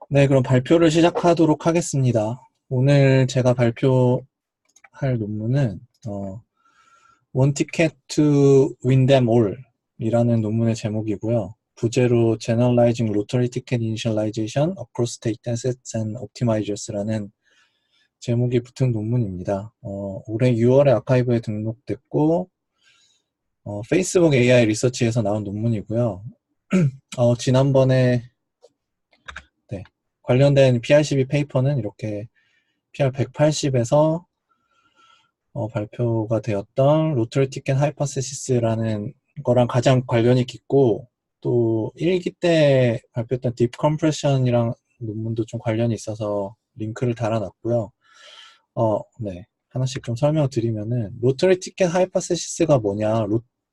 네, 그럼 발표를 시작하도록 하겠습니다. 오늘 제가 발표할 논문은 One Ticket to Win Them All 이라는 논문의 제목이고요. 부제로 Generalizing Lottery Ticket Initialization Across Data Sets and Optimizers라는 제목이 붙은 논문입니다. 올해 6월에 아카이브에 등록됐고 페이스북 AI 리서치에서 나온 논문이고요. 지난번에 관련된 PRCB 페이퍼는 이렇게 PR180에서 발표가 되었던 로터리 티켓 하이퍼세시스라는 거랑 가장 관련이 깊고, 또 1기 때 발표했던 딥 컴프레션이랑 논문도 좀 관련이 있어서 링크를 달아놨고요. 네. 하나씩 좀 설명을 드리면은, 로터리 티켓 하이퍼세시스가 뭐냐,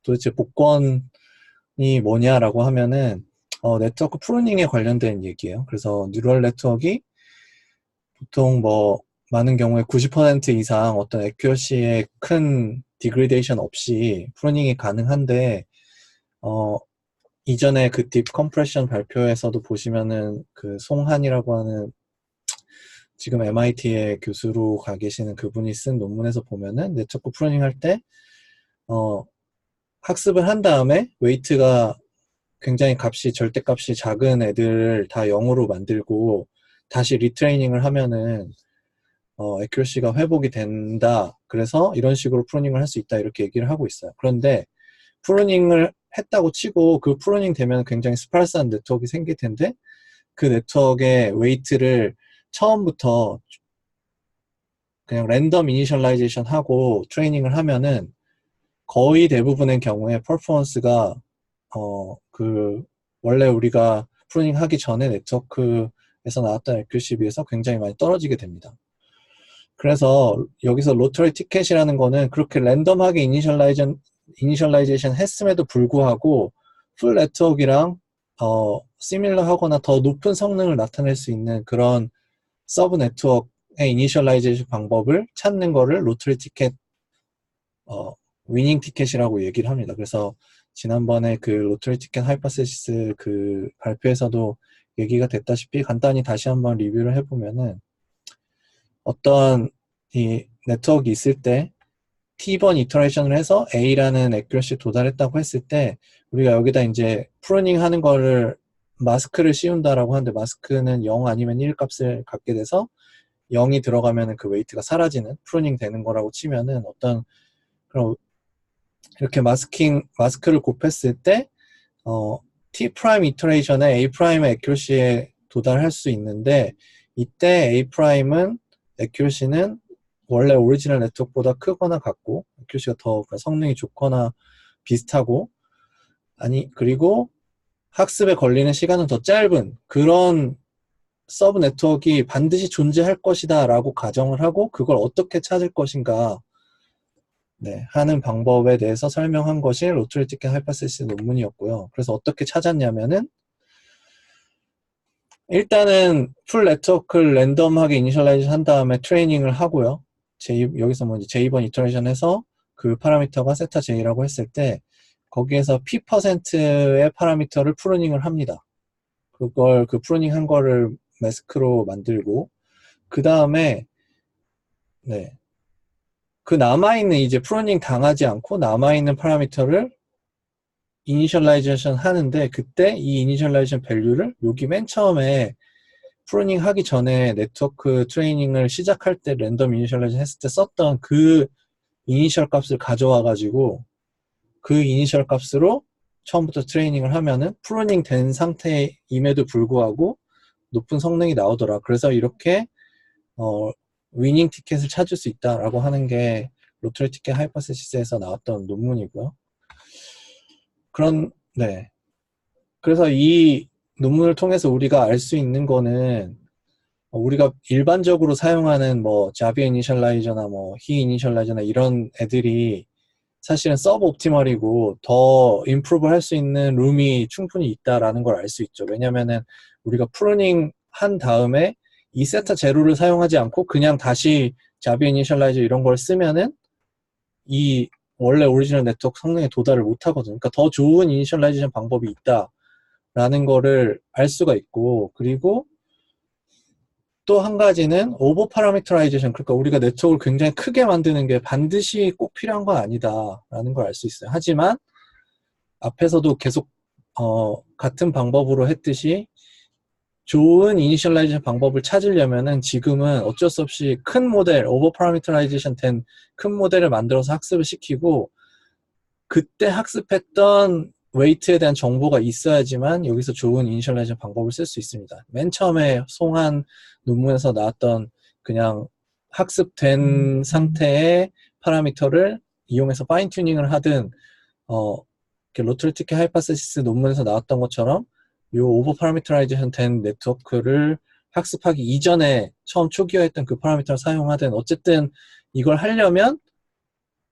도대체 복권이 뭐냐라고 하면은, 네트워크 프루닝에 관련된 얘기예요. 그래서 뉴럴 네트워크가 보통 많은 경우에 90% 이상 어떤 액큐러시에 큰 디그레이션 없이 프루닝이 가능한데, 이전에 그 딥 컴프레션 발표에서도 보시면은 그 송한이라고 하는 지금 MIT의 교수로 가 계시는 그분이 쓴 논문에서 보면은 네트워크 프루닝 할 때, 학습을 한 다음에 웨이트가 굉장히 절대값이 작은 애들을 다 0으로 만들고 다시 리트레이닝을 하면은 액큐러시가 회복이 된다. 그래서 이런 식으로 프루닝을 할 수 있다. 이렇게 얘기를 하고 있어요. 그런데 프루닝을 했다고 치고 그 프루닝 되면 굉장히 스파르스한 네트워크가 생길 텐데, 그 네트워크의 웨이트를 처음부터 그냥 랜덤 이니셜라이제이션 하고 트레이닝을 하면은 거의 대부분의 경우에 퍼포먼스가 원래 우리가 프루닝 하기 전에 네트워크에서 나왔던 액큐러시에 비해서 굉장히 많이 떨어지게 됩니다. 그래서 여기서 로터리 티켓이라는 거는 그렇게 랜덤하게 이니셜라이제이션 했음에도 불구하고 풀 네트워크랑 시밀러 하거나 더 높은 성능을 나타낼 수 있는 그런 서브 네트워크의 이니셜라이제이션 방법을 찾는 거를 로터리 티켓, 위닝 티켓이라고 얘기를 합니다. 그래서 지난번에 그 로터리 티켓 하이퍼세시스 그 발표에서도 얘기가 됐다시피 간단히 다시 한번 리뷰를 해보면은, 어떤 이 네트워크가 있을 때 T번 이터레이션을 해서 A라는 액큐러시에 도달했다고 했을 때, 우리가 여기다 이제 프루닝 하는 거를 마스크를 씌운다라고 하는데, 마스크는 0 아니면 1 값을 갖게 돼서 0이 들어가면은 그 웨이트가 사라지는 프루닝 되는 거라고 치면은, 그런 이렇게 마스크를 곱했을 때 T 프라임 이터레이션에 A 프라임의 액큐러시에 도달할 수 있는데, 이때 A 프라임은 액큐러시는 원래 오리지널 네트워크보다 크거나 같고, 액큐러시가 더 성능이 좋거나 비슷하고, 그리고 학습에 걸리는 시간은 더 짧은 그런 서브 네트워크가 반드시 존재할 것이다 라고 가정을 하고, 그걸 어떻게 찾을 것인가 하는 방법에 대해서 설명한 것이 로터리 티켓 하이퍼세시스 논문이었고요. 그래서 어떻게 찾았냐면은, 일단은 풀 네트워크를 랜덤하게 이니셜라이즈 한 다음에 트레이닝을 하고요. 여기서 이제 J2번 이터레이션 해서 그 파라미터가 세타 J라고 했을 때, 거기에서 P%의 파라미터를 프루닝을 합니다. 그 프루닝 한 거를 매스크로 만들고, 그 다음에, 그 남아있는 이제 프루닝 당하지 않고 남아있는 파라미터를 이니셜라이제이션 하는데, 그때 이 이니셜라이제이션 밸류를 여기 맨 처음에 프루닝 하기 전에 네트워크 트레이닝을 시작할 때 랜덤 이니셜라이제이션 했을 때 썼던 그 이니셜 값을 가져와 가지고 그 이니셜 값으로 처음부터 트레이닝을 하면은 프루닝 된 상태임에도 불구하고 높은 성능이 나오더라. 그래서 이렇게 위닝 티켓을 찾을 수 있다라고 하는 게 로터리 티켓 하이퍼세시스에서 나왔던 논문이고요. 그래서 이 논문을 통해서 우리가 알 수 있는 거는, 우리가 일반적으로 사용하는 자비어 이니셜라이저나 히 이니셜라이저나 이런 애들이 사실은 서브 옵티멀이고 더 임프루브 할 수 있는 룸이 충분히 있다라는 걸 알 수 있죠. 왜냐면은 우리가 프루닝 한 다음에 이 세타 제로를 사용하지 않고 그냥 다시 자비어 이니셜라이저 이런 걸 쓰면은 이 원래 오리지널 네트워크 성능에 도달을 못 하거든요. 그러니까 더 좋은 이니셜라이제이션 방법이 있다라는 거를 알 수가 있고, 그리고 또 한 가지는 오버 파라미터라이제이션, 그러니까 우리가 네트워크를 굉장히 크게 만드는 게 반드시 꼭 필요한 건 아니다라는 걸 알 수 있어요. 하지만 앞에서도 계속 같은 방법으로 했듯이 좋은 이니셜라이제이션 방법을 찾으려면은 지금은 어쩔 수 없이 큰 모델, 오버 파라미터라이제이션 된 큰 모델을 만들어서 학습을 시키고 그때 학습했던 웨이트에 대한 정보가 있어야지만 여기서 좋은 이니셜라이제이션 방법을 쓸 수 있습니다. 맨 처음에 송한 논문에서 나왔던 그냥 학습된 상태의 파라미터를 이용해서 파인 튜닝을 하든 로트리티케 하이파세시스 논문에서 나왔던 것처럼 이 오버 파라미터라이제이션 된 네트워크를 학습하기 이전에 처음 초기화했던 그 파라미터를 사용하든 어쨌든 이걸 하려면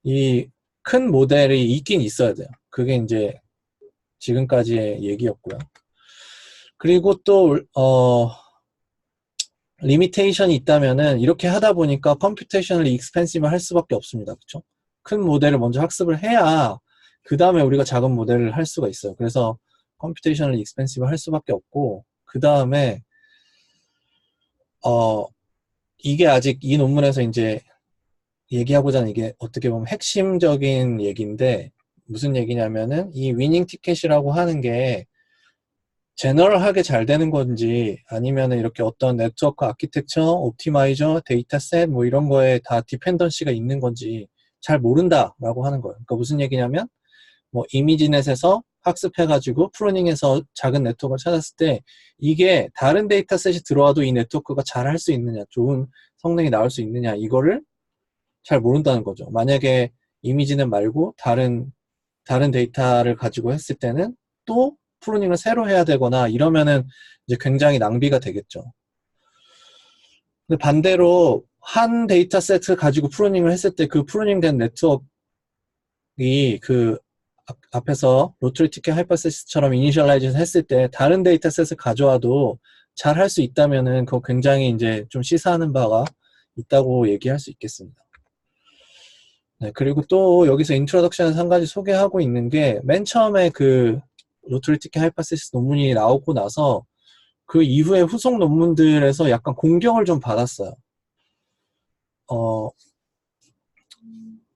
이 큰 모델이 있긴 있어야 돼요. 그게 이제 지금까지의 얘기였고요. 그리고 또 리미테이션이 있다면은 이렇게 하다 보니까 컴퓨테이셔널 익스펜시브 할 수밖에 없습니다. 그렇죠? 큰 모델을 먼저 학습을 해야 그 다음에 우리가 작은 모델을 할 수가 있어요. 그래서 컴퓨테이셔널 익스펜시브 할 수밖에 없고 그 다음에 이게 아직 이 논문에서 이제 얘기하고자 하는 이게 어떻게 보면 핵심적인 얘기인데 무슨 얘기냐면은 이 위닝 티켓이라고 하는 게 제너럴하게 잘 되는 건지 아니면 이렇게 어떤 네트워크 아키텍처, 옵티마이저, 데이터셋 뭐 이런 거에 다 디펜던시가 있는 건지 잘 모른다라고 하는 거예요. 그러니까 무슨 얘기냐면 뭐 이미지넷에서 학습해가지고 프로닝해서 작은 네트워크를 찾았을 때 이게 다른 데이터셋이 들어와도 이 네트워크가 잘 할 수 있느냐, 좋은 성능이 나올 수 있느냐 이거를 잘 모른다는 거죠. 만약에 이미지넷 말고 다른 데이터를 가지고 했을 때는 또 프로닝을 새로 해야 되거나 이러면은 이제 굉장히 낭비가 되겠죠. 근데 반대로 한 데이터 세트 가지고 프로닝을 했을 때 그 프로닝된 네트워크이 그 앞에서 로트리티케 하이퍼세시스처럼 이니셜라이제이션 했을 때 다른 데이터 셋을 가져와도 잘 할 수 있다면은 그거 굉장히 이제 좀 시사하는 바가 있다고 얘기할 수 있겠습니다. 네, 그리고 또 여기서 인트로덕션에서 한 가지 소개하고 있는 게 맨 처음에 그 로트리티케 하이퍼세시스 논문이 나오고 나서 그 이후에 후속 논문들에서 약간 공격을 좀 받았어요.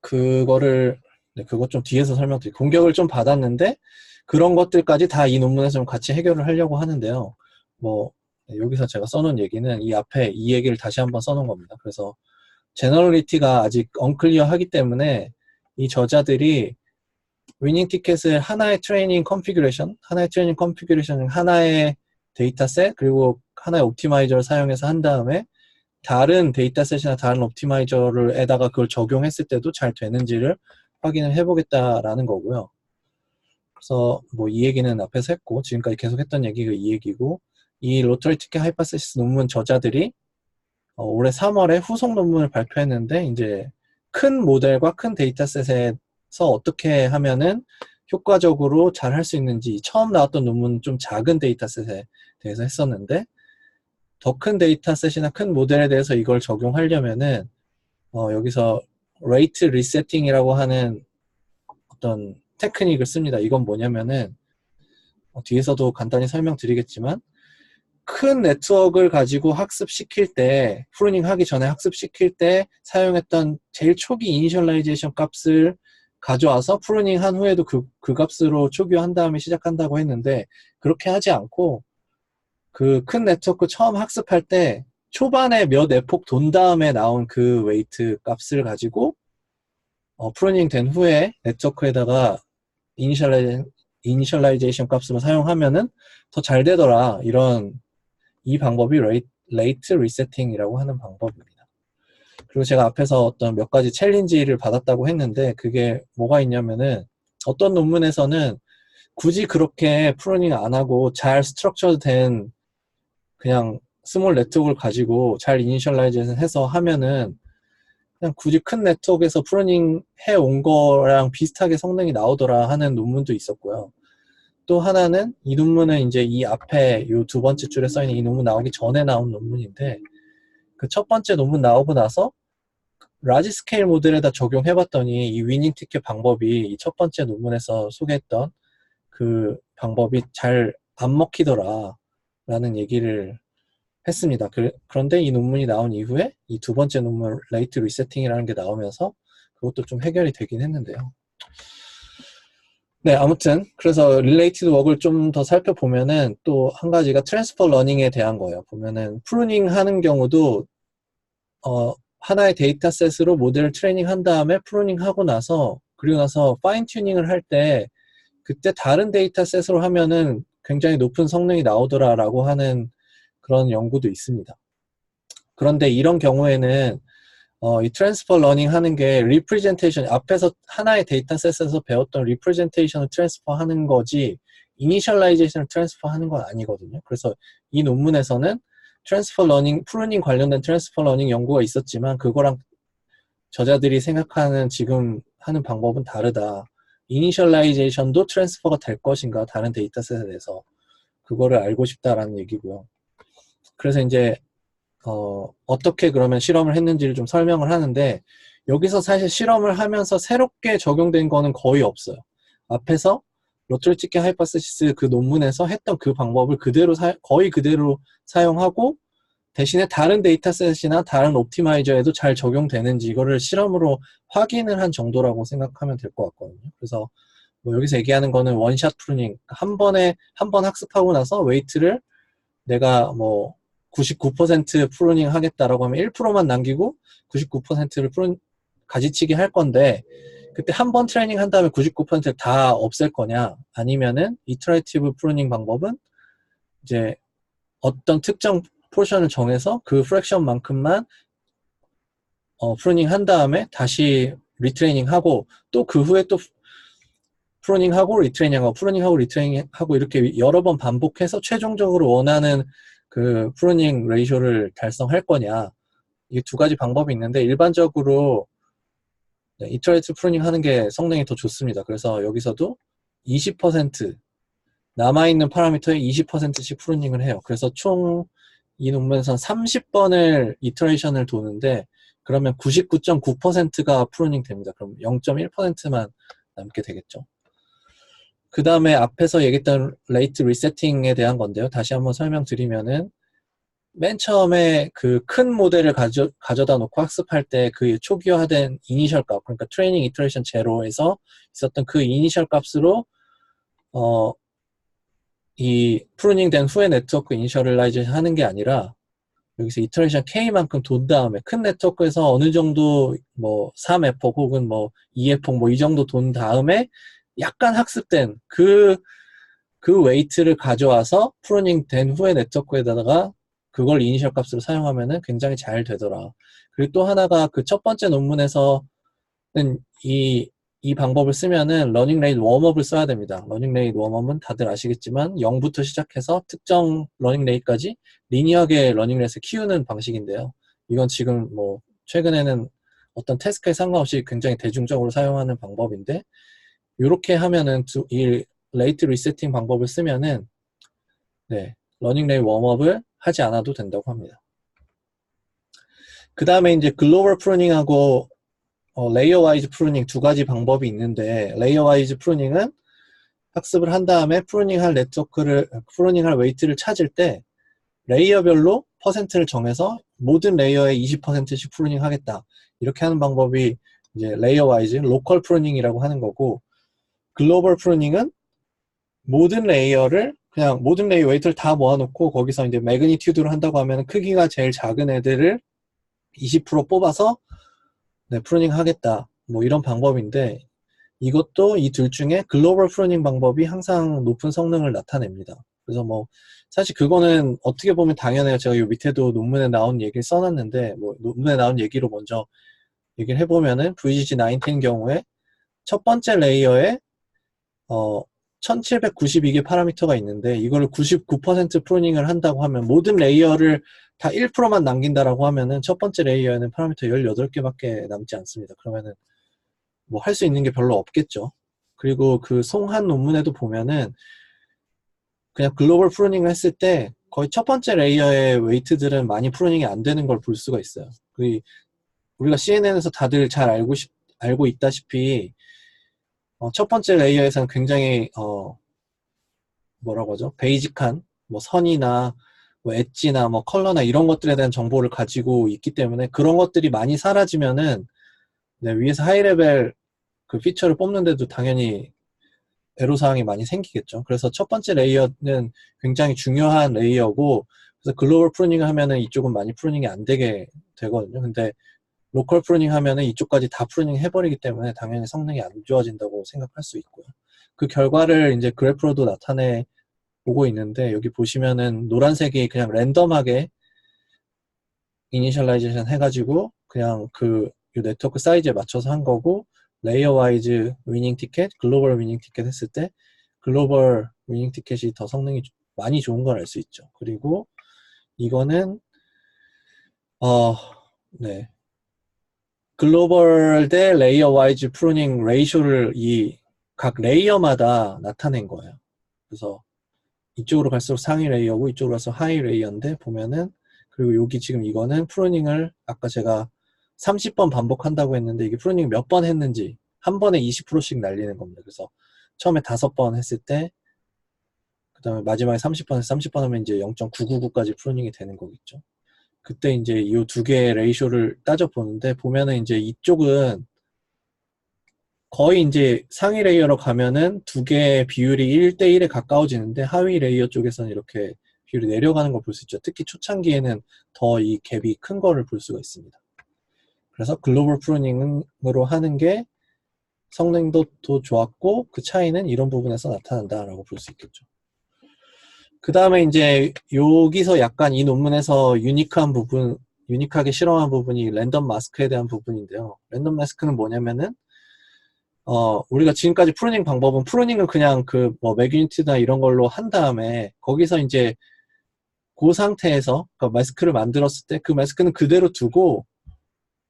그거를 네, 그것 좀 뒤에서 설명드릴게요. 공격을 좀 받았는데 그런 것들까지 다 이 논문에서 좀 같이 해결을 하려고 하는데요. 뭐 여기서 제가 써놓은 얘기는 이 앞에 이 얘기를 다시 한번 써놓은 겁니다. 그래서 제너럴리티가 아직 언클리어하기 때문에 이 저자들이 위닝 티켓을 하나의 트레이닝 컨피규레이션, 하나의 데이터셋, 그리고 하나의 옵티마이저를 사용해서 한 다음에 다른 데이터셋이나 다른 옵티마이저를 에다가 그걸 적용했을 때도 잘 되는지를 확인을 해보겠다라는 거고요. 그래서 뭐 이 얘기는 앞에서 했고 지금까지 계속 했던 얘기가 이 얘기고 이 로터리티케 하이퍼세시스 논문 저자들이 올해 3월에 후속 논문을 발표했는데 이제 큰 모델과 큰 데이터셋에서 어떻게 하면은 효과적으로 잘 할 수 있는지 처음 나왔던 논문은 좀 작은 데이터셋에 대해서 했었는데 더 큰 데이터셋이나 큰 모델에 대해서 이걸 적용하려면은 여기서 레이트 리세팅이라고 하는 어떤 테크닉을 씁니다. 이건 뭐냐면은 뒤에서도 간단히 설명드리겠지만 큰 네트워크를 가지고 학습시킬 때 프루닝 하기 전에 학습시킬 때 사용했던 제일 초기 이니셜라이제이션 값을 가져와서 프루닝 한 후에도 그 값으로 초기화한 다음에 시작한다고 했는데 그렇게 하지 않고 그 큰 네트워크 처음 학습할 때 초반에 몇 에폭 돈 다음에 나온 그 웨이트 값을 가지고 프루닝 된 후에 네트워크에다가 이니셜라이제이션 값으로 사용하면은 더 잘 되더라. 이 방법이 레이트 리세팅이라고 하는 방법입니다. 그리고 제가 앞에서 어떤 몇 가지 챌린지를 받았다고 했는데 그게 뭐가 있냐면은 어떤 논문에서는 굳이 그렇게 프루닝 안 하고 잘 스트럭처 된 그냥 스몰 네트워크를 가지고 잘 이니셜라이제이션 해서 하면은 그냥 굳이 큰 네트워크에서 프루닝 해온 거랑 비슷하게 성능이 나오더라 하는 논문도 있었고요. 또 하나는 이 논문은 이제 이 앞에 요 두 번째 줄에 써있는 이 논문 나오기 전에 나온 논문인데 그 첫 번째 논문 나오고 나서 라지 스케일 모델에다 적용해봤더니 이 위닝 티켓 방법이 이 첫 번째 논문에서 소개했던 그 방법이 잘 안 먹히더라 라는 얘기를 했습니다. 그런데 이 논문이 나온 이후에 이 두 번째 논문 레이트 리세팅이라는 게 나오면서 그것도 좀 해결이 되긴 했는데요. 네, 아무튼 그래서 릴레이티드 웍을 좀 더 살펴보면은 또 한 가지가 트랜스퍼 러닝에 대한 거예요. 보면은 프루닝 하는 경우도 하나의 데이터셋으로 모델을 트레이닝 한 다음에 프루닝 하고 나서 그리고 나서 파인 튜닝을 할 때 그때 다른 데이터셋으로 하면은 굉장히 높은 성능이 나오더라라고 하는 그런 연구도 있습니다. 그런데 이런 경우에는 이 트랜스퍼 러닝 하는 게 리프레젠테이션, 앞에서 하나의 데이터셋에서 배웠던 리프레젠테이션을 트랜스퍼 하는 거지 이니셜라이제이션을 트랜스퍼 하는 건 아니거든요. 그래서 이 논문에서는 트랜스퍼 러닝, 프루닝 관련된 트랜스퍼 러닝 연구가 있었지만 그거랑 저자들이 생각하는 지금 하는 방법은 다르다. 이니셜라이제이션도 트랜스퍼가 될 것인가 다른 데이터셋에 대해서 그거를 알고 싶다라는 얘기고요. 그래서 이제 어떻게 그러면 실험을 했는지를 좀 설명을 하는데 여기서 사실 실험을 하면서 새롭게 적용된 거는 거의 없어요. 앞에서 로트리티켄 하이퍼시스 그 논문에서 했던 그 방법을 그대로 거의 그대로 사용하고 대신에 다른 데이터셋이나 다른 옵티마이저에도 잘 적용되는지 이거를 실험으로 확인을 한 정도라고 생각하면 될 것 같거든요. 그래서 뭐 여기서 얘기하는 거는 원샷 프루닝, 한 번 학습하고 나서 웨이트를 내가 뭐 99% 프루닝 하겠다라고 하면 1%만 남기고 99%를 가지치기 할 건데 그때 한 번 트레이닝 한 다음에 99%를 다 없앨 거냐 아니면은 이터레이티브 프루닝 방법은 이제 어떤 특정 포션을 정해서 그 프랙션만큼만 프루닝 한 다음에 다시 리트레이닝 하고 또 그 후에 또 프루닝하고 리트레이닝하고 프루닝하고 리트레이닝하고 이렇게 여러 번 반복해서 최종적으로 원하는 그 프루닝 레이쇼를 달성할 거냐 이 두 가지 방법이 있는데 일반적으로 이터레이티브 프루닝 하는 게 성능이 더 좋습니다. 그래서 여기서도 20% 남아있는 파라미터에 20%씩 프루닝을 해요. 그래서 총 이 논문에서는 30번을 이터레이션을 도는데 그러면 99.9%가 프루닝 됩니다. 그럼 0.1%만 남게 되겠죠. 그 다음에 앞에서 얘기했던 레이트 리세팅에 대한 건데요. 다시 한번 설명드리면은 맨 처음에 그 큰 모델을 가져다 놓고 학습할 때 그 초기화된 이니셜 값, 그러니까 트레이닝 이터레이션 제로에서 있었던 그 이니셜 값으로 이 프루닝 된 후에 네트워크 이니셜라이제이션 하는 게 아니라 여기서 이터레이션 K만큼 돈 다음에 큰 네트워크에서 어느 정도 뭐 3에폭 혹은 뭐 2에폭 뭐 이 정도 돈 다음에 약간 학습된 그 웨이트를 가져와서 프루닝 된 후에 네트워크에다가 그걸 이니셜 값으로 사용하면은 굉장히 잘 되더라. 그리고 또 하나가 그 첫 번째 논문에서는 이 방법을 쓰면은 러닝 레이트 웜업을 써야 됩니다. 러닝 레이트 웜업은 다들 아시겠지만 0부터 시작해서 특정 러닝 레이트까지 리니어하게 러닝 레이트를 키우는 방식인데요. 이건 지금 뭐 최근에는 어떤 태스크에 상관없이 굉장히 대중적으로 사용하는 방법인데 이렇게 하면은 이 레이트 리세팅 방법을 쓰면은 러닝 레이트 웜업을 하지 않아도 된다고 합니다. 그 다음에 이제 글로벌 프루닝하고 레이어 와이즈 프루닝 두 가지 방법이 있는데 레이어 와이즈 프루닝은 학습을 한 다음에 프루닝할 웨이트를 찾을 때 레이어별로 퍼센트를 정해서 모든 레이어에 20%씩 프루닝 하겠다. 이렇게 하는 방법이 이제 레이어 와이즈, 로컬 프루닝이라고 하는 거고 글로벌 프루닝은 모든 레이어 웨이트를 다 모아놓고 거기서 이제 매그니튜드로 한다고 하면 크기가 제일 작은 애들을 20% 뽑아서 프루닝 하겠다. 뭐 이런 방법인데 이것도 이 둘 중에 글로벌 프루닝 방법이 항상 높은 성능을 나타냅니다. 그래서 뭐 사실 그거는 어떻게 보면 당연해요. 제가 이 밑에도 논문에 나온 얘기를 써놨는데 뭐 논문에 나온 얘기로 먼저 얘기를 해보면은 VGG19 경우에 첫 번째 레이어에 1792개 파라미터가 있는데 이거를 99% 프루닝을 한다고 하면 모든 레이어를 다 1%만 남긴다라고 하면은 첫 번째 레이어에는 파라미터 18개밖에 남지 않습니다. 그러면은 뭐 할 수 있는 게 별로 없겠죠. 그리고 그 송한 논문에도 보면은 그냥 글로벌 프루닝을 했을 때 거의 첫 번째 레이어의 웨이트들은 많이 프루닝이 안 되는 걸 볼 수가 있어요. 우리가 CNN에서 다들 잘 알고 있다시피 첫 번째 레이어에서는 굉장히 뭐라고 하죠? 베이직한 뭐 선이나 뭐 엣지나 뭐 컬러나 이런 것들에 대한 정보를 가지고 있기 때문에 그런 것들이 많이 사라지면은 네, 위에서 하이레벨 그 피처를 뽑는데도 당연히 애로사항이 많이 생기겠죠. 그래서 첫 번째 레이어는 굉장히 중요한 레이어고, 그래서 글로벌 프루닝을 하면은 이쪽은 많이 프루닝이 안 되게 되거든요. 근데 로컬 프루닝 하면은 이쪽까지 다 프루닝 해버리기 때문에 당연히 성능이 안 좋아진다고 생각할 수 있고요. 그 결과를 이제 그래프로도 나타내 보고 있는데, 여기 보시면은 노란색이 그냥 랜덤하게 이니셜라이제이션 해가지고 그냥 그 네트워크 사이즈에 맞춰서 한 거고, 레이어 와이즈 위닝 티켓, 글로벌 위닝 티켓 했을 때 글로벌 위닝 티켓이 더 성능이 많이 좋은 걸 알 수 있죠. 그리고 이거는 네, 글로벌 대 레이어 와이즈 프루닝 레이쇼를 이 각 레이어마다 나타낸 거예요. 그래서 이쪽으로 갈수록 상위 레이어고 이쪽으로 갈수록 하위 레이어인데 보면은, 그리고 여기 지금 이거는 프루닝을 아까 제가 30번 반복한다고 했는데 이게 프루닝 몇 번 했는지 한 번에 20%씩 날리는 겁니다. 그래서 처음에 5번 했을 때, 그 다음에 마지막에 30번 해서 30번 하면 이제 0.999까지 프루닝이 되는 거겠죠. 그때 이제 이 두 개의 레이쇼를 따져보는데, 보면은 이제 이쪽은 거의 이제 상위 레이어로 가면은 두 개의 비율이 1대1에 가까워지는데, 하위 레이어 쪽에서는 이렇게 비율이 내려가는 걸 볼 수 있죠. 특히 초창기에는 더 이 갭이 큰 거를 볼 수가 있습니다. 그래서 글로벌 프루닝으로 하는 게 성능도 더 좋았고, 그 차이는 이런 부분에서 나타난다라고 볼 수 있겠죠. 그 다음에 이제 여기서 약간 이 논문에서 유니크하게 실험한 부분이 랜덤 마스크에 대한 부분인데요. 랜덤 마스크는 뭐냐면은, 우리가 지금까지 프루닝 방법은 프루닝을 그냥 그 뭐 매그니튜드나 이런 걸로 한 다음에 거기서 이제 그 상태에서 그 마스크를 만들었을 때 그 마스크는 그대로 두고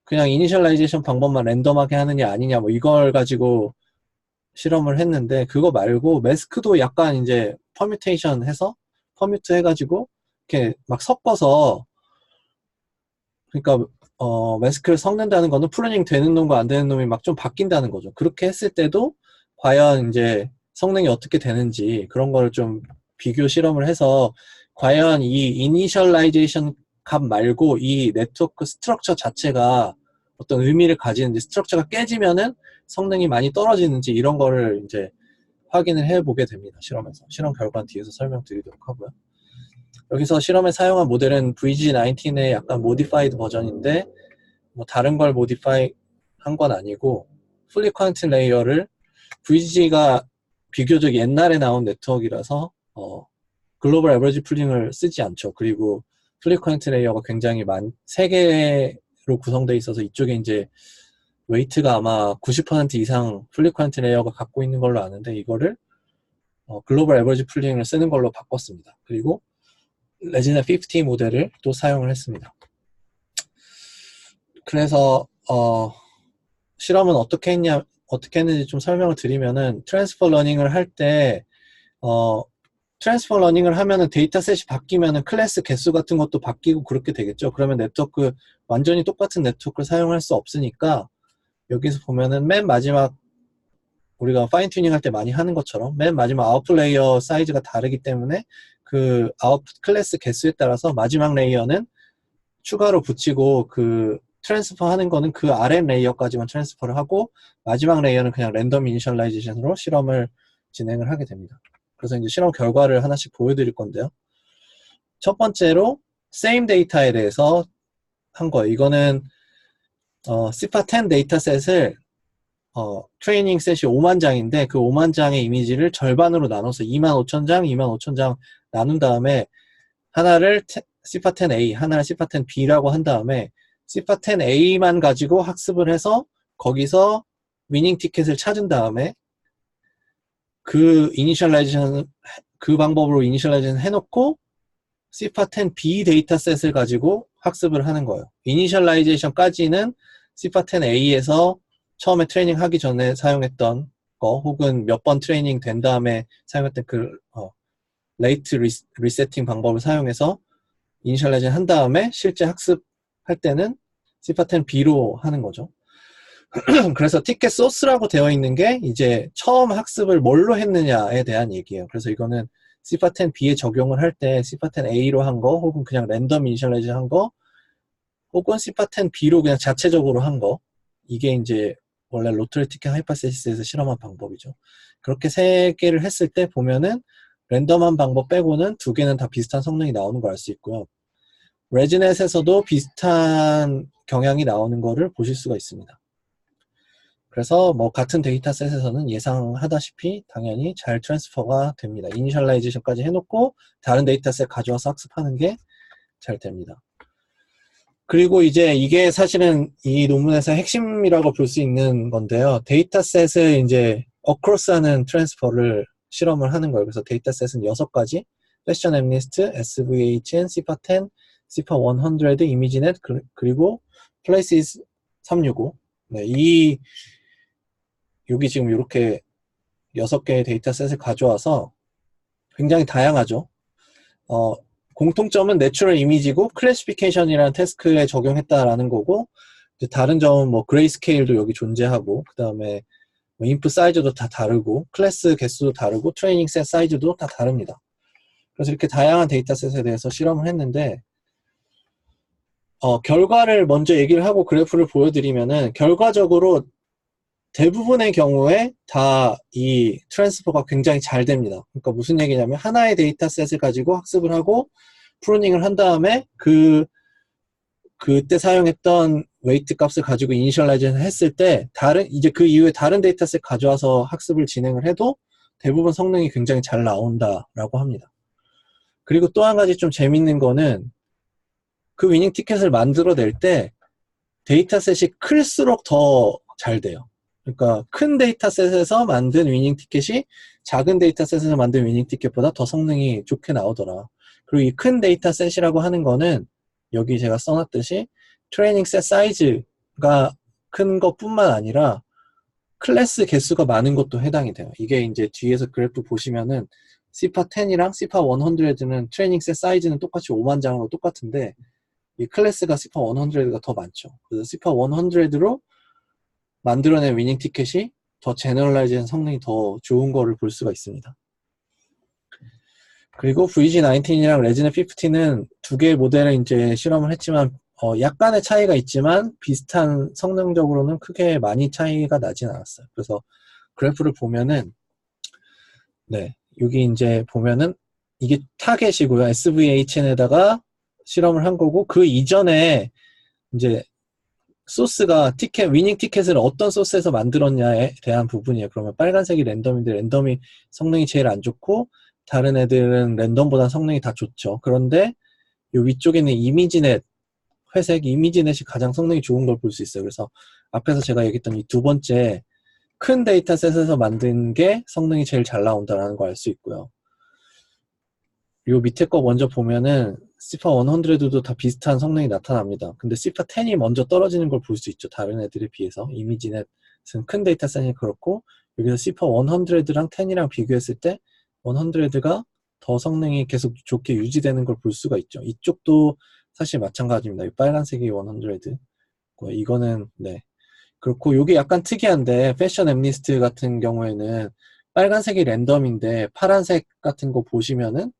그냥 이니셜라이제이션 방법만 랜덤하게 하느냐 아니냐 뭐 이걸 가지고 실험을 했는데, 그거 말고 마스크도 약간 이제 퍼뮤테이션 해서 퍼뮤트 해가지고 이렇게 막 섞어서, 그러니까 마스크를 섞는다는 거는 프루닝 되는 놈과 안 되는 놈이 막 좀 바뀐다는 거죠. 그렇게 했을 때도 과연 이제 성능이 어떻게 되는지 그런 거를 좀 비교 실험을 해서, 과연 이 이니셜라이제이션 값 말고 이 네트워크 스트럭처 자체가 어떤 의미를 가지는지, 스트럭처가 깨지면은 성능이 많이 떨어지는지 이런 거를 이제 확인을 해보게 됩니다. 실험에서. 실험 결과는 뒤에서 설명드리도록 하고요. 여기서 실험에 사용한 모델은 VG19의 약간 모디파이드 버전인데, 뭐 다른 걸 모디파이 한 건 아니고, 풀리 쿼런틴 레이어를, VG가 비교적 옛날에 나온 네트워크라서 글로벌 에버리지 풀링을 쓰지 않죠. 그리고 풀리 쿼런틴 레이어가 굉장히 3개로 구성되어 있어서 이쪽에 이제 웨이트가 아마 90% 이상 풀리 쿼런틴 레이어가 갖고 있는 걸로 아는데, 이거를 글로벌 에버리지 풀링을 쓰는 걸로 바꿨습니다. 그리고 레지나 50 모델을 또 사용을 했습니다. 그래서 실험은 어떻게 했는지 좀 설명을 드리면은, 트랜스퍼 러닝을 할 때 트랜스퍼 러닝을 하면은 데이터셋이 바뀌면은 클래스 개수 같은 것도 바뀌고 그렇게 되겠죠. 그러면 네트워크 완전히 똑같은 네트워크를 사용할 수 없으니까, 여기서 보면은 맨 마지막 우리가 파인 튜닝 할 때 많이 하는 것처럼 맨 마지막 아웃풋 레이어 사이즈가 다르기 때문에 그 아웃풋 클래스 개수에 따라서 마지막 레이어는 추가로 붙이고, 그 트랜스퍼 하는 거는 그 아래 레이어까지만 트랜스퍼를 하고, 마지막 레이어는 그냥 랜덤 이니셜라이제이션으로 실험을 진행을 하게 됩니다. 그래서 이제 실험 결과를 하나씩 보여드릴 건데요. 첫 번째로 same 데이터에 대해서 한 거예요. 이거는 CIFAR10 데이터셋을 트레이닝 셋이 5만 장인데, 그 5만 장의 이미지를 절반으로 나눠서 25,000장, 25,000장 나눈 다음에 하나를 CIFAR10A, 하나를 CIFAR10B라고 한 다음에 CIFAR10A만 가지고 학습을 해서 거기서 위닝 티켓을 찾은 다음에 그 방법으로 이니셜라이제이션 해놓고 CIFAR10B 데이터셋을 가지고 학습을 하는 거예요. 이니셜라이제이션까지는 CIFAR10A에서 처음에 트레이닝 하기 전에 사용했던 거, 혹은 몇 번 트레이닝 된 다음에 사용했던 그 레이트 리세팅 방법을 사용해서 이니셜라이제이션 한 다음에 실제 학습할 때는 CIFAR10B로 하는 거죠. 그래서 티켓 소스라고 되어 있는 게 이제 처음 학습을 뭘로 했느냐에 대한 얘기예요. 그래서 이거는 c파10B에 적용을 할 때 c파10A로 한 거, 혹은 그냥 랜덤 이니셜라이즈 한 거, 혹은 c파10B로 그냥 자체적으로 한 거, 이게 이제 원래 로트레티켄 하이퍼세시스에서 실험한 방법이죠. 그렇게 세 개를 했을 때 보면은 랜덤한 방법 빼고는 두 개는 다 비슷한 성능이 나오는 걸 알 수 있고요. 레지넷에서도 비슷한 경향이 나오는 거를 보실 수가 있습니다. 그래서 뭐 같은 데이터셋에서는 예상하다시피 당연히 잘 트랜스퍼가 됩니다. 이니셜라이제이션까지 해놓고 다른 데이터셋 가져와서 학습하는 게 잘 됩니다. 그리고 이제 이게 사실은 이 논문에서 핵심이라고 볼 수 있는 건데요. 데이터셋을 이제 어크로스하는 트랜스퍼를 실험을 하는 거예요. 그래서 데이터셋은 6가지, 패션 앰니스트, SVHN, c파10, cpa100, 이미지넷, 그리고 places 365. 네, 여기 지금 이렇게 6개의 데이터셋을 가져와서 굉장히 다양하죠. 공통점은 내추럴 이미지고 클래시피케이션이라는 태스크에 적용했다라는 거고, 이제 다른 점은 뭐 그레이스케일도 여기 존재하고, 그 다음에 뭐 인풋 사이즈도 다 다르고, 클래스 개수도 다르고, 트레이닝 셋 사이즈도 다 다릅니다. 그래서 이렇게 다양한 데이터셋에 대해서 실험을 했는데, 결과를 먼저 얘기를 하고 그래프를 보여드리면은, 결과적으로 대부분의 경우에 다 이 트랜스퍼가 굉장히 잘 됩니다. 그러니까 무슨 얘기냐면 하나의 데이터셋을 가지고 학습을 하고 프루닝을 한 다음에 그때 사용했던 웨이트 값을 가지고 이니셜라이제이션 했을 때 이제 그 이후에 다른 데이터셋 가져와서 학습을 진행을 해도 대부분 성능이 굉장히 잘 나온다라고 합니다. 그리고 또 한 가지 좀 재밌는 거는 그 위닝 티켓을 만들어낼 때 데이터셋이 클수록 더 잘 돼요. 그러니까 큰 데이터셋에서 만든 위닝 티켓이 작은 데이터셋에서 만든 위닝 티켓보다 더 성능이 좋게 나오더라. 그리고 이 큰 데이터셋이라고 하는 거는 여기 제가 써놨듯이 트레이닝 셋 사이즈가 큰 것뿐만 아니라 클래스 개수가 많은 것도 해당이 돼요. 이게 이제 뒤에서 그래프 보시면은 c파10이랑 cpa100는 트레이닝 셋 사이즈는 똑같이 5만 장으로 똑같은데 이 클래스가 cpa100가 더 많죠. 그래서 cpa100로 만들어낸 위닝 티켓이 더 제너럴라이즈한 성능이 더 좋은 거를 볼 수가 있습니다. 그리고 VG19이랑 레지넷 50는 두 개의 모델을 이제 실험을 했지만 약간의 차이가 있지만 비슷한 성능적으로는 크게 많이 차이가 나진 않았어요. 그래서 그래프를 보면은 네, 여기 이제 보면은 이게 타겟이고요. SVHN에다가 실험을 한 거고 그 이전에 이제 소스가 위닝 티켓을 어떤 소스에서 만들었냐에 대한 부분이에요. 그러면 빨간색이 랜덤인데 랜덤이 성능이 제일 안 좋고 다른 애들은 랜덤보다 성능이 다 좋죠. 그런데 이 위쪽에는 이미지넷, 회색 이미지넷이 가장 성능이 좋은 걸 볼 수 있어요. 그래서 앞에서 제가 얘기했던 이 두 번째 큰 데이터셋에서 만든 게 성능이 제일 잘 나온다는 걸 알 수 있고요. 요 밑에 거 먼저 보면은 cpa100도 다 비슷한 성능이 나타납니다. 근데 cpa10이 먼저 떨어지는 걸 볼 수 있죠. 다른 애들에 비해서. 이미지넷은 큰 데이터셋이 그렇고 여기서 cpa100랑 10이랑 비교했을 때 100가 더 성능이 계속 좋게 유지되는 걸 볼 수가 있죠. 이쪽도 사실 마찬가지입니다. 이 빨간색이 100. 이거는 네. 그렇고 이게 약간 특이한데 패션 앰니스트 같은 경우에는 빨간색이 랜덤인데 파란색 같은 거 보시면은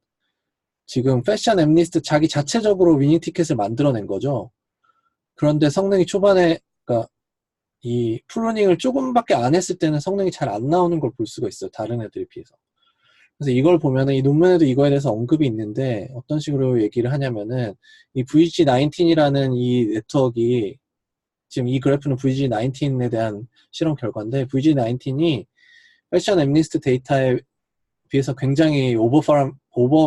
지금 패션 앰니스트 자기 자체적으로 위닝 티켓을 만들어낸 거죠. 그런데 성능이 초반에 그러니까 이 프루닝을 조금밖에 안 했을 때는 성능이 잘 안 나오는 걸 볼 수가 있어요. 다른 애들에 비해서. 그래서 이걸 보면은 이 논문에도 이거에 대해서 언급이 있는데 어떤 식으로 얘기를 하냐면은 이 VG19이라는 이 네트워크가 지금 이 그래프는 VG19에 대한 실험 결과인데 VG19이 패션 앰니스트 데이터에 비해서 굉장히 오버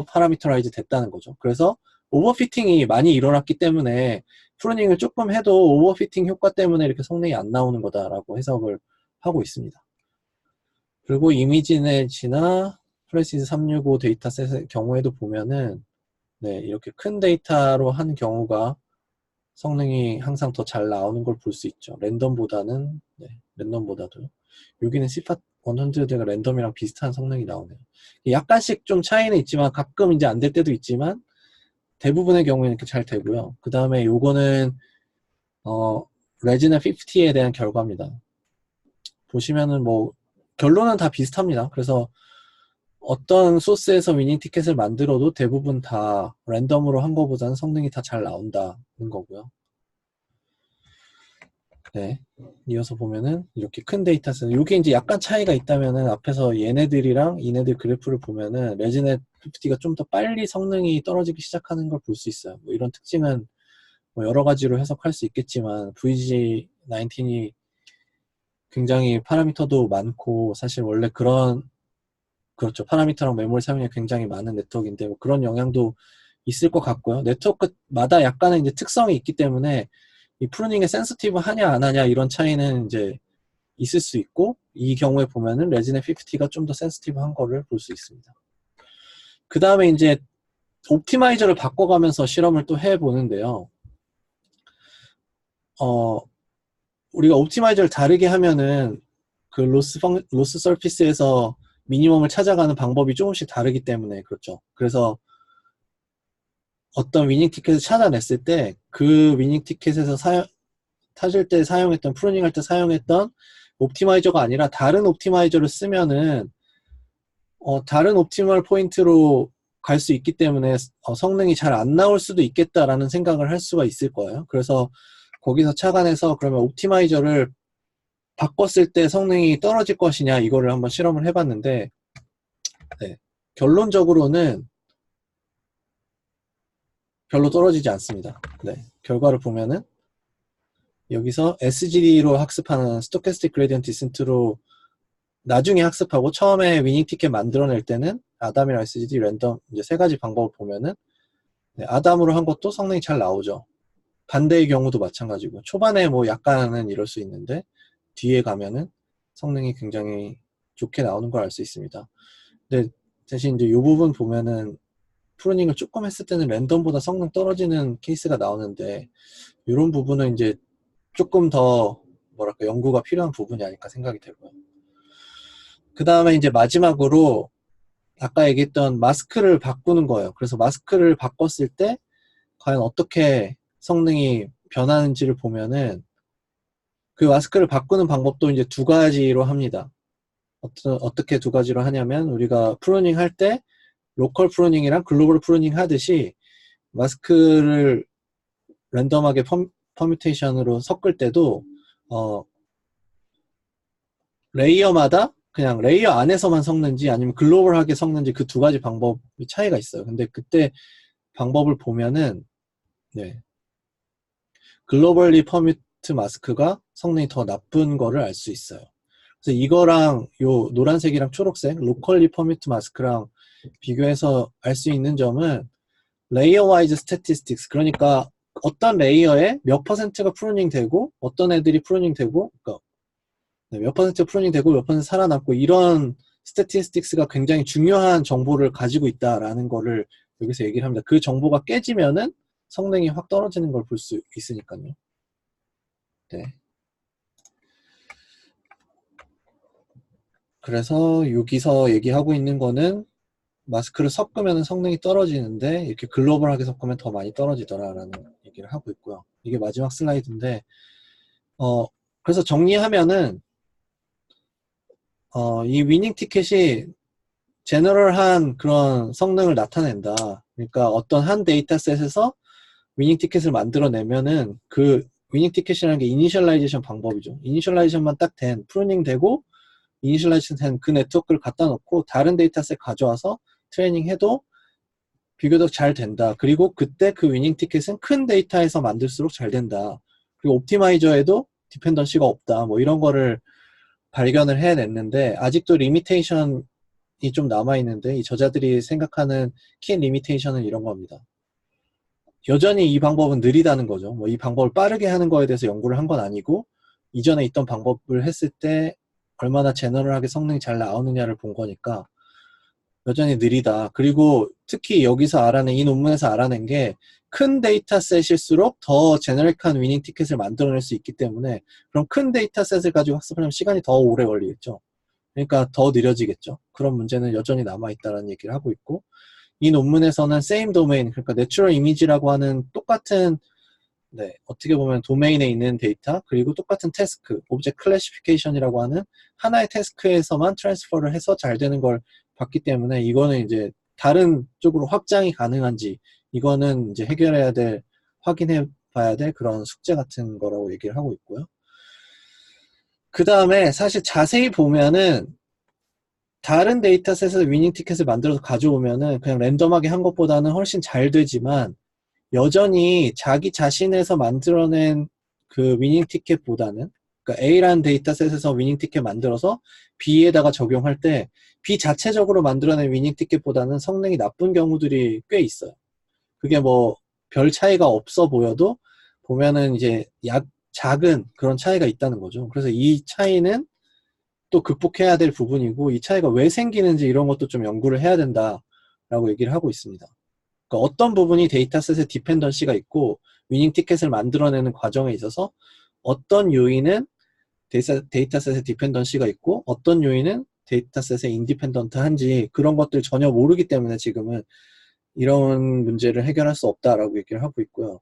파라미터라이즈 됐다는 거죠. 그래서 오버피팅이 많이 일어났기 때문에 프루닝을 조금 해도 오버피팅 효과 때문에 이렇게 성능이 안 나오는 거다라고 해석을 하고 있습니다. 그리고 이미지넷이나 플래시스 365 데이터셋의 경우에도 보면은 네, 이렇게 큰 데이터로 한 경우가 성능이 항상 더 잘 나오는 걸 볼 수 있죠. 랜덤보다는 네, 랜덤보다도 여기는 cpa100가 랜덤이랑 비슷한 성능이 나오네요. 약간씩 좀 차이는 있지만 가끔 이제 안 될 때도 있지만 대부분의 경우에는 이렇게 잘 되고요. 그 다음에 요거는 레지넷 50에 대한 결과입니다. 보시면은 뭐 결론은 다 비슷합니다. 그래서 어떤 소스에서 위닝 티켓을 만들어도 대부분 다 랜덤으로 한 거보다는 성능이 다 잘 나온다는 거고요. 네. 이어서 보면은 이렇게 큰 데이터셋, 요게 이제 약간 차이가 있다면은 앞에서 얘네들이랑 얘네들 그래프를 보면은 레지넷 50가 좀 더 빨리 성능이 떨어지기 시작하는 걸 볼 수 있어요. 뭐 이런 특징은 뭐 여러 가지로 해석할 수 있겠지만 VG19이 굉장히 파라미터도 많고 사실 원래 그렇죠. 파라미터랑 메모리 사용량이 굉장히 많은 네트워크인데 뭐 그런 영향도 있을 것 같고요. 네트워크마다 약간의 이제 특성이 있기 때문에 이 프루닝에 센시티브 하냐 안 하냐 이런 차이는 이제 있을 수 있고 이 경우에 보면은 레지넷 50가 좀 더 센시티브한 거를 볼 수 있습니다. 그 다음에 이제 옵티마이저를 바꿔가면서 실험을 또 해보는데요. 우리가 옵티마이저를 다르게 하면은 그 로스 서피스에서 미니멈을 찾아가는 방법이 조금씩 다르기 때문에 그렇죠. 그래서 어떤 위닝 티켓을 찾아냈을 때 그 위닝 티켓에서 타실 때 사용했던 프루닝 할 때 사용했던 옵티마이저가 아니라 다른 옵티마이저를 쓰면은 다른 옵티멀 포인트로 갈 수 있기 때문에 성능이 잘 안 나올 수도 있겠다라는 생각을 할 수가 있을 거예요. 그래서 거기서 착안해서 그러면 옵티마이저를 바꿨을 때 성능이 떨어질 것이냐 이거를 한번 실험을 해봤는데 네, 결론적으로는 별로 떨어지지 않습니다. 네, 결과를 보면은 여기서 SGD로 학습하는 스토캐스틱 그레디언트 디센트로 나중에 학습하고 처음에 위닝 티켓 만들어낼 때는 아담이랑 SGD 랜덤 이제 세 가지 방법을 보면은 네, 아담으로 한 것도 성능이 잘 나오죠. 반대의 경우도 마찬가지고 초반에 뭐 약간은 이럴 수 있는데 뒤에 가면은 성능이 굉장히 좋게 나오는 걸 알 수 있습니다. 근데 대신 이제 이 부분 보면은 프루닝을 조금 했을 때는 랜덤보다 성능 떨어지는 케이스가 나오는데 이런 부분은 이제 조금 더 뭐랄까 연구가 필요한 부분이 아닐까 생각이 되고요. 그 다음에 이제 마지막으로 아까 얘기했던 마스크를 바꾸는 거예요. 그래서 마스크를 바꿨을 때 과연 어떻게 성능이 변하는지를 보면은 그 마스크를 바꾸는 방법도 이제 두 가지로 합니다. 어떻게 두 가지로 하냐면 우리가 프루닝 할 때 로컬 프루닝이랑 글로벌 프루닝 하듯이 마스크를 랜덤하게 퍼뮤테이션으로 섞을 때도 레이어마다 그냥 레이어 안에서만 섞는지 아니면 글로벌하게 섞는지 그 두 가지 방법이 차이가 있어요. 근데 그때 방법을 보면은 네, 글로벌리 퍼뮤트 마스크가 성능이 더 나쁜 거를 알 수 있어요. 그래서 이거랑 요 노란색이랑 초록색 로컬리 퍼뮤트 마스크랑 비교해서 알 수 있는 점은 레이어 와이즈 스태티스틱스 그러니까 어떤 레이어에 몇 퍼센트가 프루닝 되고 어떤 애들이 프루닝 되고 그러니까 몇 퍼센트 프루닝 되고 몇 퍼센트 살아남고 이런 스태티스틱스가 굉장히 중요한 정보를 가지고 있다라는 거를 여기서 얘기를 합니다. 그 정보가 깨지면은 성능이 확 떨어지는 걸 볼 수 있으니까요. 네. 그래서 여기서 얘기하고 있는 거는 마스크를 섞으면 성능이 떨어지는데 이렇게 글로벌하게 섞으면 더 많이 떨어지더라라는 얘기를 하고 있고요. 이게 마지막 슬라이드인데 그래서 정리하면은 이 위닝 티켓이 제너럴한 그런 성능을 나타낸다. 그러니까 어떤 한 데이터셋에서 위닝 티켓을 만들어내면은 그 위닝 티켓이라는 게 이니셜라이제이션 방법이죠. 이니셜라이제이션만 딱 된, 프루닝 되고 이니셜라이제이션 된 그 네트워크를 갖다 놓고 다른 데이터셋 가져와서 트레이닝 해도 비교적 잘 된다. 그리고 그때 그 위닝 티켓은 큰 데이터에서 만들수록 잘 된다. 그리고 옵티마이저에도 디펜던시가 없다. 뭐 이런 거를 발견을 해냈는데 아직도 리미테이션이 좀 남아있는데 이 저자들이 생각하는 키 리미테이션은 이런 겁니다. 여전히 이 방법은 느리다는 거죠. 뭐 이 방법을 빠르게 하는 거에 대해서 연구를 한 건 아니고 이전에 있던 방법을 했을 때 얼마나 제너럴하게 성능이 잘 나오느냐를 본 거니까 여전히 느리다. 그리고 특히 여기서 이 논문에서 알아낸 게 큰 데이터셋일수록 더 제너릭한 위닝 티켓을 만들어낼 수 있기 때문에 그럼 큰 데이터셋을 가지고 학습하려면 시간이 더 오래 걸리겠죠. 그러니까 더 느려지겠죠. 그런 문제는 여전히 남아있다는 얘기를 하고 있고 이 논문에서는 same domain, 그러니까 내추럴 이미지라고 하는 똑같은 네, 어떻게 보면 도메인에 있는 데이터 그리고 똑같은 태스크, 오브젝트 클래시피케이션이라고 하는 하나의 태스크에서만 트랜스퍼를 해서 잘 되는 걸 봤기 때문에 이거는 이제 다른 쪽으로 확장이 가능한지 이거는 이제 해결해야 될, 확인해 봐야 될 그런 숙제 같은 거라고 얘기를 하고 있고요. 그 다음에 사실 자세히 보면은 다른 데이터셋에서 위닝 티켓을 만들어서 가져오면은 그냥 랜덤하게 한 것보다는 훨씬 잘 되지만 여전히 자기 자신에서 만들어낸 그 위닝 티켓보다는, 그러니까 A라는 데이터셋에서 위닝 티켓 만들어서 B에다가 적용할 때 B 자체적으로 만들어낸 위닝 티켓보다는 성능이 나쁜 경우들이 꽤 있어요. 그게 뭐 별 차이가 없어 보여도 보면은 이제 작은 그런 차이가 있다는 거죠. 그래서 이 차이는 또 극복해야 될 부분이고 이 차이가 왜 생기는지 이런 것도 좀 연구를 해야 된다라고 얘기를 하고 있습니다. 그러니까 어떤 부분이 데이터셋의 디펜던시가 있고 위닝 티켓을 만들어내는 과정에 있어서 어떤 요인은 데이터셋의 디펜던시가 있고 어떤 요인은 데이터셋의 인디펜던트한지 그런 것들 전혀 모르기 때문에 지금은 이런 문제를 해결할 수 없다라고 얘기를 하고 있고요.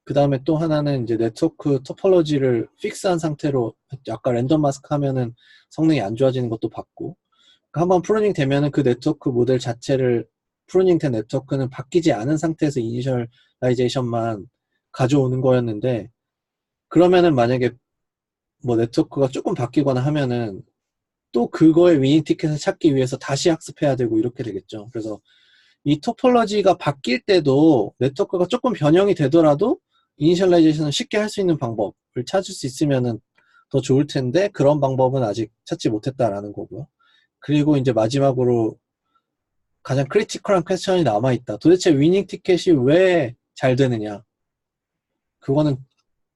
그 다음에 또 하나는 이제 네트워크 토폴로지를 픽스한 상태로 아까 랜덤 마스크 하면은 성능이 안 좋아지는 것도 봤고, 그러니까 한번 프루닝 되면은 그 네트워크 모델 자체를 프루닝 된 네트워크는 바뀌지 않은 상태에서 이니셜라이제이션만 가져오는 거였는데, 그러면은 만약에 뭐 네트워크가 조금 바뀌거나 하면은 또 그거의 위닝 티켓을 찾기 위해서 다시 학습해야 되고 이렇게 되겠죠. 그래서 이 토폴로지가 바뀔 때도 네트워크가 조금 변형이 되더라도 이니셜라이제이션을 쉽게 할 수 있는 방법을 찾을 수 있으면 더 좋을 텐데 그런 방법은 아직 찾지 못했다라는 거고요. 그리고 이제 마지막으로 가장 크리티컬한 퀘스천이 남아있다. 도대체 위닝 티켓이 왜 잘 되느냐. 그거는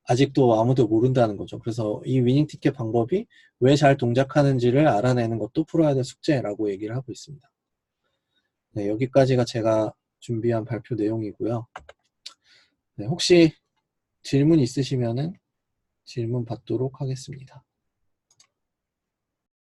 아직도 아무도 모른다는 거죠. 그래서 이 위닝 티켓 방법이 왜 잘 동작하는지를 알아내는 것도 풀어야 될 숙제라고 얘기를 하고 있습니다. 네, 여기까지가 제가 준비한 발표 내용이고요. 네, 혹시 질문 있으시면은 질문 받도록 하겠습니다.